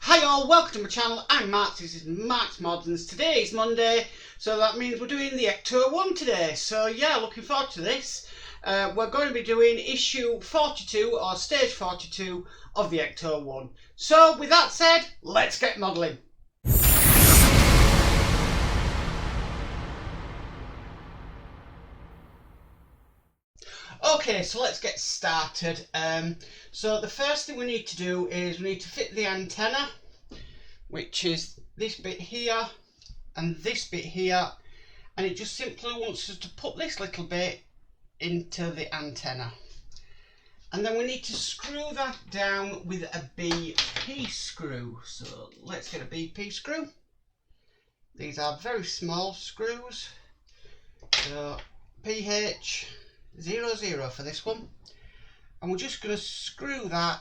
Hi all, welcome to my channel. I'm Max, this is Max Mods, and today is Monday, so that means we're doing the Ecto-1 today. So yeah, looking forward to this. We're going to be doing issue 42 or stage 42 of the Ecto-1. So with that said, let's get modelling. Okay, so let's get started. So the first thing we need to do is we need to fit the antenna, which is this bit here and this bit here, and it just simply wants us to put this little bit into the antenna, and then we need to screw that down with a BP screw. So let's get a BP screw. These are very small screws, so PH 00 for this one, and we're just going to screw that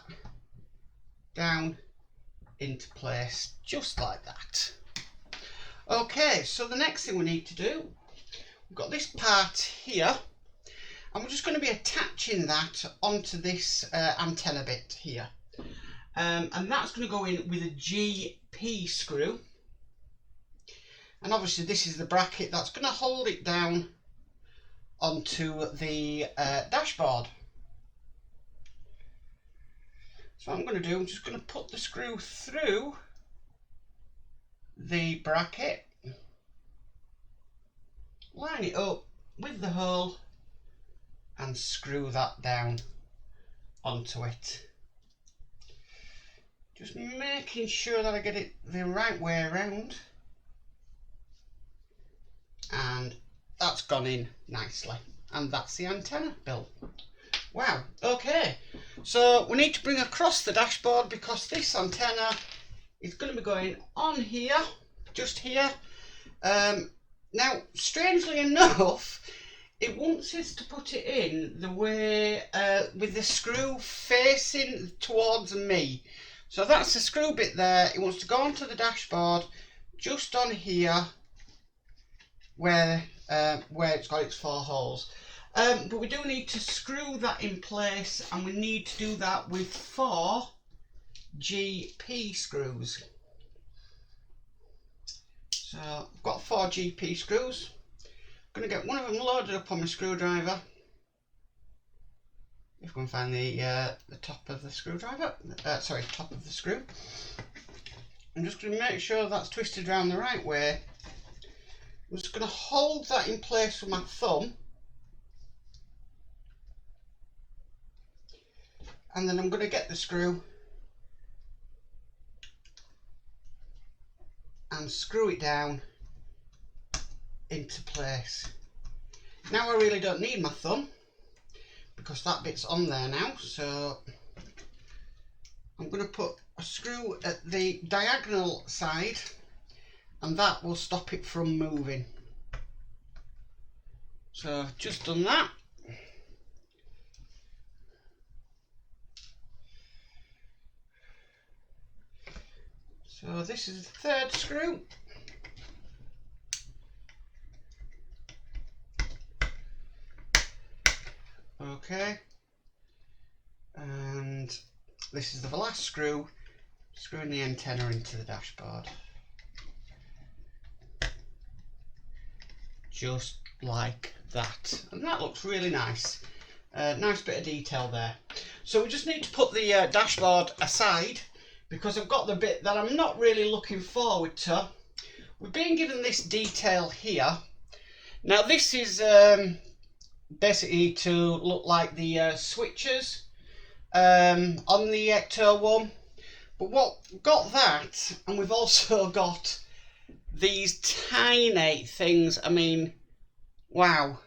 down into place just like that. Okay, so the next thing we need to do, we've got this part here, and we're just going to be attaching that onto this antenna bit here, and that's going to go in with a GP screw, and obviously this is the bracket that's going to hold it down onto the dashboard. So what I'm going to do, I'm just going to put the screw through the bracket, line it up with the hole, and screw that down onto it. Just making sure that I get it the right way around, and that's gone in nicely, and that's the antenna built. Wow, okay, so we need to bring across the dashboard because this antenna is going to be going on here, just here. Now, strangely enough, it wants us to put it in the way with the screw facing towards me. So that's the screw bit there. It wants to go onto the dashboard just on here where it's got its 4 holes. But we do need to screw that in place, and we need to do that with 4 GP screws. So I've got 4 GP screws. I'm going to get one of them loaded up on my screwdriver. If we can find the top of the screwdriver, top of the screw. I'm just going to make sure that's twisted around the right way. I'm just going to hold that in place with my thumb, and then I'm going to get the screw and screw it down into place. Now I really don't need my thumb because that bit's on there now, so I'm going to put a screw at the diagonal side, and that will stop it from moving. So I've just done that. So this is the 3rd screw. Okay, and this is the last screw, screwing the antenna into the dashboard. Just like that, and that looks really nice. Nice bit of detail there. So we just need to put the dashboard aside because I've got the bit that I'm not really looking forward to. We've been given this detail here. Now this is basically to look like the switches on the Ecto-1, but we've got that, and we've also got these tiny things. I mean, wow,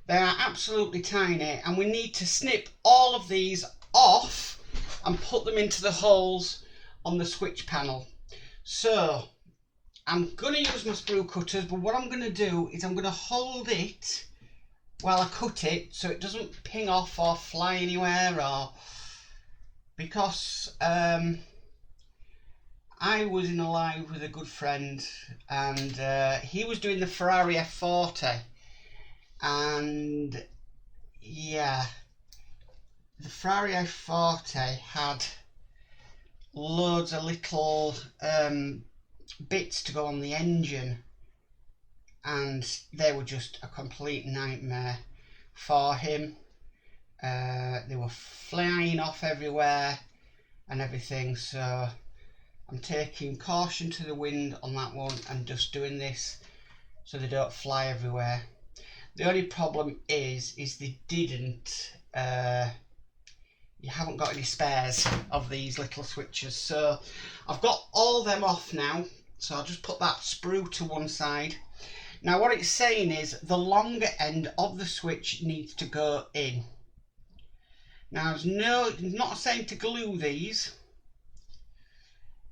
they are absolutely tiny, and we need to snip all of these off and put them into the holes on the switch panel. So I'm going to use my sprue cutters, but what I'm going to do is I'm going to hold it while I cut it so it doesn't ping off or fly anywhere, or because I was in a live with a good friend, and he was doing the Ferrari F40, and yeah, the Ferrari F40 had loads of little bits to go on the engine, and they were just a complete nightmare for him. They were flying off everywhere and everything, so I'm taking caution to the wind on that one and just doing this so they don't fly everywhere. The only problem is they didn't, you haven't got any spares of these little switches, so I've got all them off now, so I'll just put that sprue to one side. Now what it's saying is the longer end of the switch needs to go in. Now it's not saying to glue these.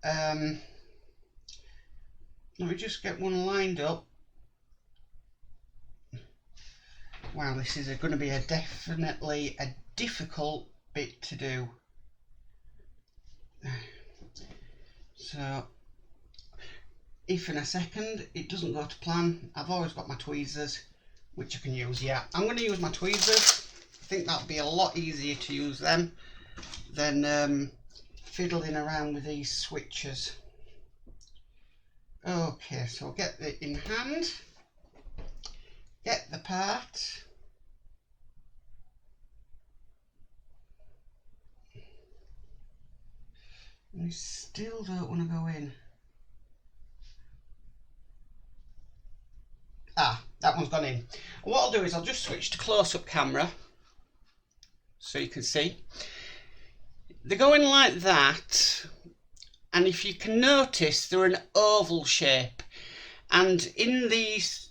Let me just get one lined up. Wow, this is going to be definitely a difficult bit to do. So if in a second it doesn't go to plan, I've always got my tweezers which I can use. Yeah, I'm going to use my tweezers. I think that'll be a lot easier to use them than fiddling around with these switches. Okay, so I'll get it in hand, get the part. And I still don't want to go in. Ah, that one's gone in. And what I'll do is I'll just switch to close-up camera so you can see. They're going like that, and if you can notice they're an oval shape, and in this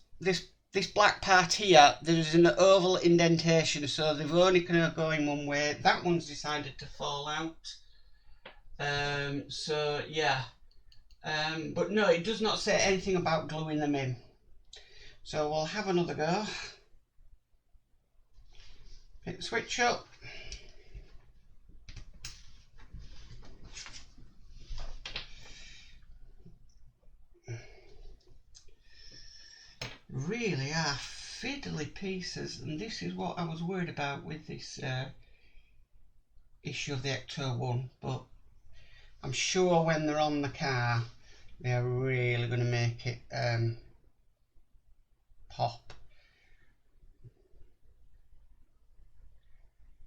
black part here there's an oval indentation, so they've only kind of go in one way. That one's decided to fall out. So yeah, but no, it does not say anything about gluing them in. So we'll have another go. Pick the switch up. Really are fiddly pieces, and this is what I was worried about with this issue of the Ecto-1, but I'm sure when they're on the car they are really going to make it pop.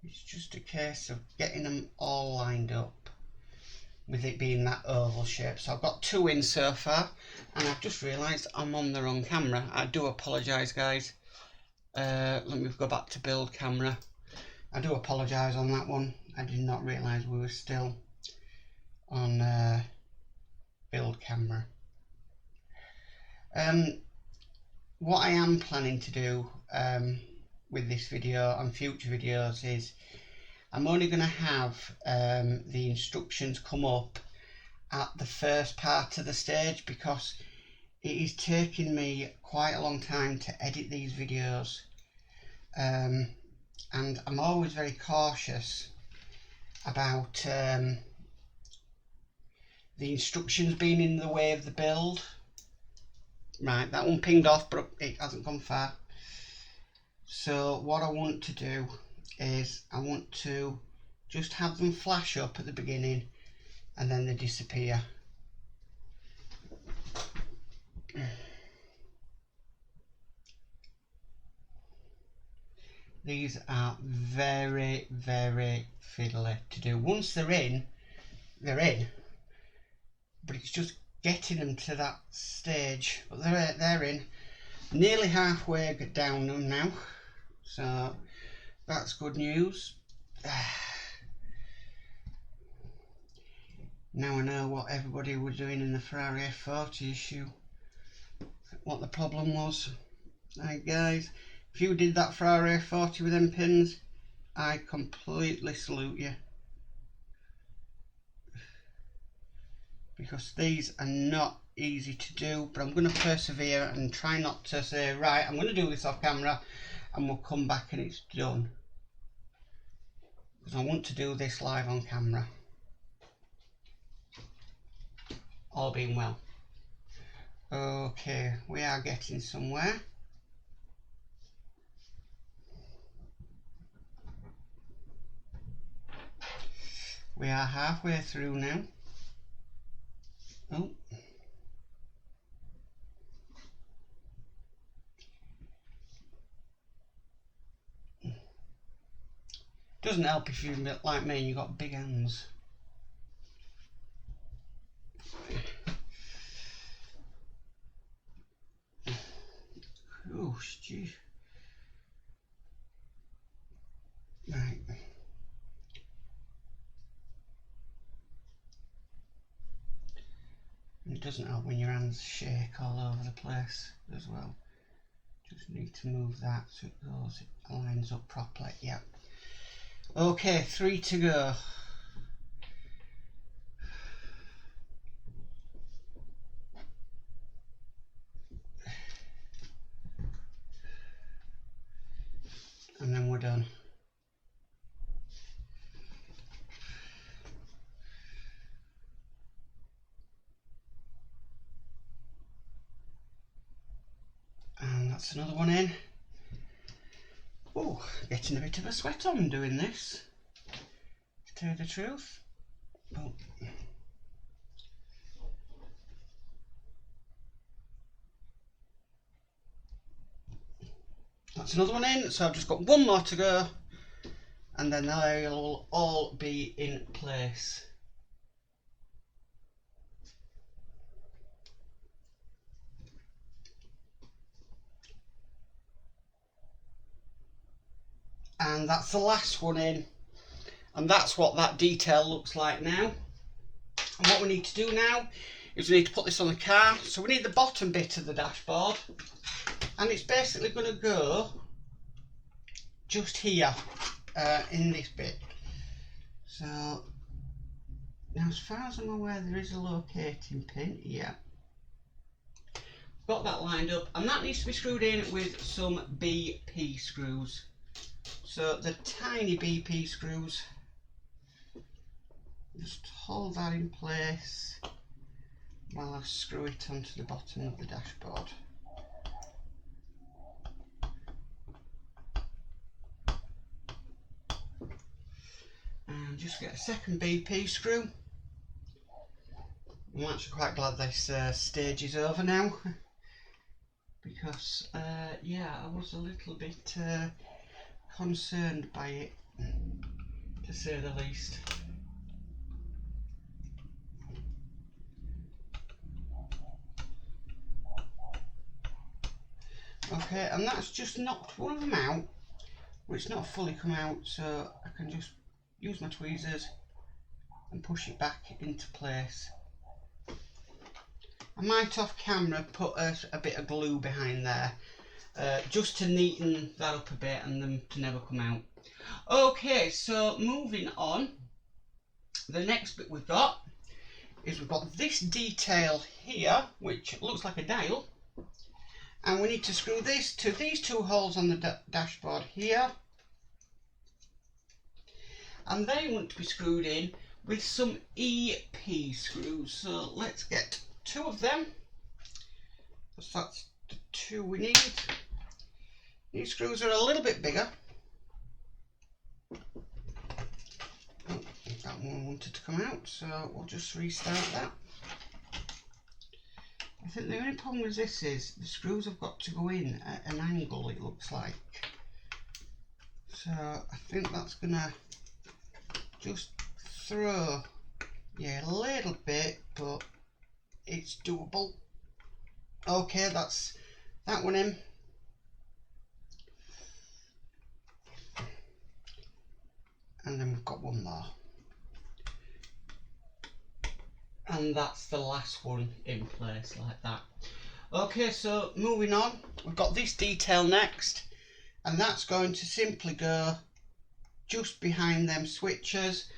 It's just a case of getting them all lined up with it being that oval shape. So I've got two in so far, and I've just realised I'm on the wrong camera. I do apologise, guys. Let me go back to build camera. I do apologise on that one. I did not realise we were still on build camera. What I am planning to do with this video and future videos is I'm only going to have the instructions come up at the first part of the stage, because it is taking me quite a long time to edit these videos, and I'm always very cautious about the instructions being in the way of the build. Right, that one pinged off, but it hasn't gone far. So what I want to do is I want to just have them flash up at the beginning and then they disappear. These are very, very fiddly to do. Once they're in, but it's just getting them to that stage. But they're in. Nearly halfway down them now, so that's good news. Now I know what everybody was doing in the Ferrari F40 issue, what the problem was. Hey guys, if you did that Ferrari F40 with them pins, I completely salute you, because these are not easy to do. But I'm going to persevere and try not to say, right, I'm going to do this off camera and we'll come back and it's done, because I want to do this live on camera, all being well. Okay, we are getting somewhere. We are halfway through now. Oh. Doesn't help if you're a bit like me and you've got big hands. Oh, gee. Right. And it doesn't help when your hands shake all over the place as well. Just need to move that so it goes, it lines up properly. Yep. Okay, 3 to go. And then we're done. And that's another one in. Oh, getting a bit of a sweat on doing this, to tell you the truth. Oh. That's another one in, so I've just got one more to go, and then they'll all be in place. And that's the last one in, and that's what that detail looks like now. And what we need to do now is we need to put this on the car. So we need the bottom bit of the dashboard, and it's basically going to go just here in this bit. So now, as far as I'm aware, there is a locating pin. Yeah, got that lined up, and that needs to be screwed in with some BP screws. So the tiny BP screws, just hold that in place while I screw it onto the bottom of the dashboard. And just get a second BP screw. I'm actually quite glad this stage is over now, because yeah, I was a little bit concerned by it, to say the least. Okay, and that's just knocked one of them out, but it's not fully come out, so I can just use my tweezers and push it back into place. I might off camera put a bit of glue behind there, just to neaten that up a bit and them to never come out. Okay, so moving on, the next bit we've got is we've got this detail here, which looks like a dial, and we need to screw this to these two holes on the dashboard here, and they want to be screwed in with some EP screws. So let's get 2 of them, because that's the 2 we need. These screws are a little bit bigger. Oh, that one wanted to come out, so we'll just restart that. I think the only problem with this is the screws have got to go in at an angle, it looks like. So I think that's gonna just throw, yeah, a little bit, but it's doable. Okay, that's that one in. And then we've got one more. And that's the last one in place like that. Okay, so moving on, we've got this detail next, and that's going to simply go just behind them switches,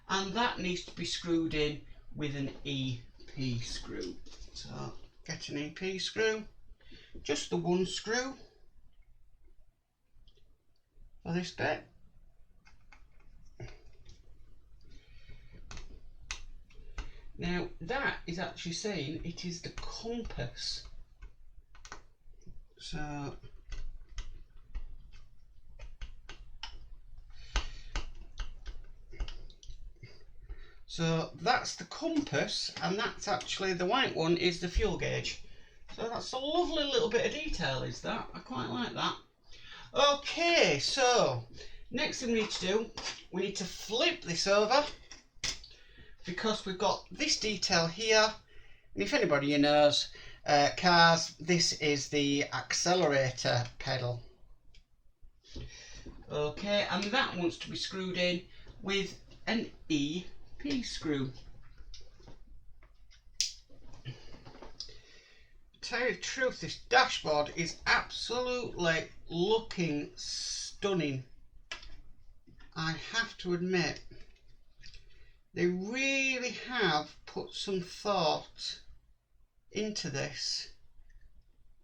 and that needs to be screwed in with an EP screw. So get an EP screw, just the one screw for this bit. Now that is actually saying it is the compass. So So that's the compass, and that's actually, the white one is the fuel gauge. So that's a lovely little bit of detail, is that? I quite like that. Okay, so next thing we need to do, we need to flip this over, because we've got this detail here. And if anybody knows cars, this is the accelerator pedal. Okay, and that wants to be screwed in with an EP screw. To tell you the truth, this dashboard is absolutely looking stunning. I have to admit, they really have put some thought into this,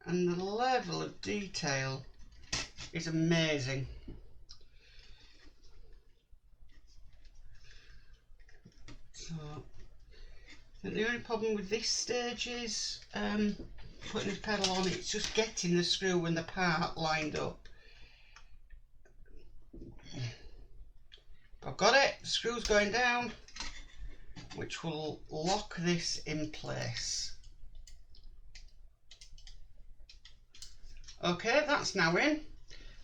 and the level of detail is amazing. So, I think the only problem with this stage is putting this pedal on, it's just getting the screw and the part lined up. I've got it, the screw's going down, which will lock this in place. Okay, that's now in,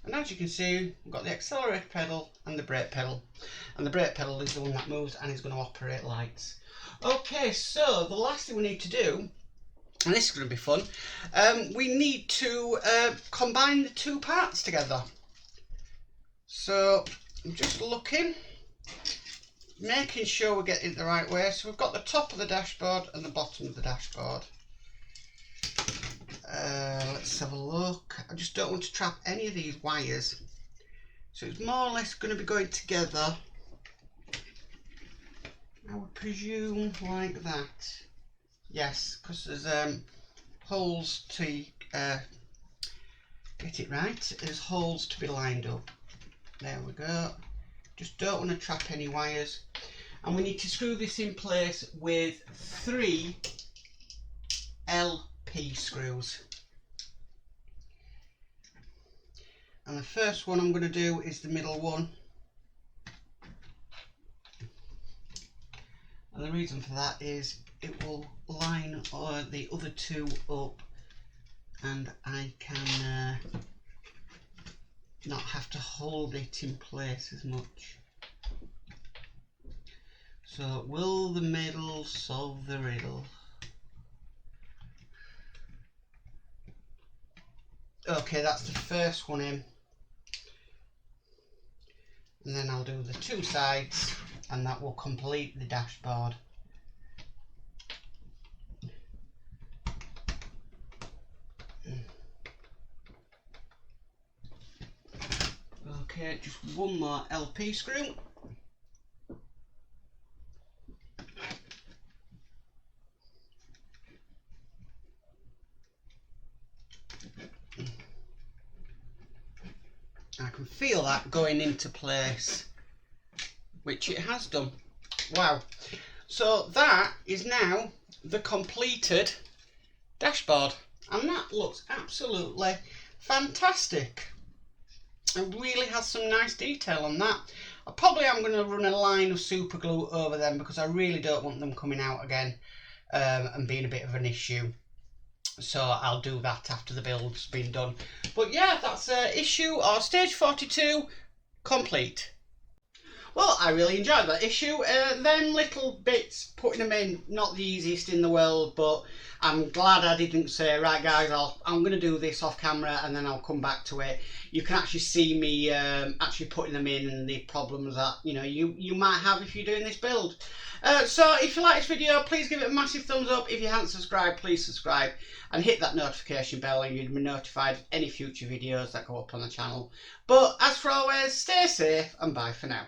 and as you can see, we've got the accelerator pedal and the brake pedal, and the brake pedal is the one that moves and is going to operate lights. Okay, so the last thing we need to do, and this is going to be fun, we need to combine the two parts together. So I'm just looking, making sure we're getting it the right way. So we've got the top of the dashboard and the bottom of the dashboard. Let's have a look. I just don't want to trap any of these wires, so it's more or less going to be going together, I would presume, like that. Yes, because there's holes to get it right. There's holes to be lined up. There we go. Just don't want to trap any wires, and we need to screw this in place with 3 LP screws. And the first one I'm going to do is the middle one, and the reason for that is it will line the other 2 up, and I can not have to hold it in place as much. So will the middle solve the riddle? Okay, that's the first one in, and then I'll do the 2 sides, and that will complete the dashboard. Okay, just one more LP screw. I can feel that going into place, which it has done. Wow. So that is now the completed dashboard, and that looks absolutely fantastic. It really has some nice detail on that. I probably am going to run a line of super glue over them, because I really don't want them coming out again and being a bit of an issue. So I'll do that after the build's been done. But yeah, that's issue or stage 42 complete. Well, I really enjoyed that issue. Them little bits, putting them in, not the easiest in the world, but I'm glad I didn't say, right guys, I'm going to do this off camera and then I'll come back to it. You can actually see me actually putting them in, and the problems that you might have if you're doing this build. So if you like this video, please give it a massive thumbs up. If you haven't subscribed, please subscribe and hit that notification bell, and you'll be notified of any future videos that go up on the channel. But as for always, stay safe and bye for now.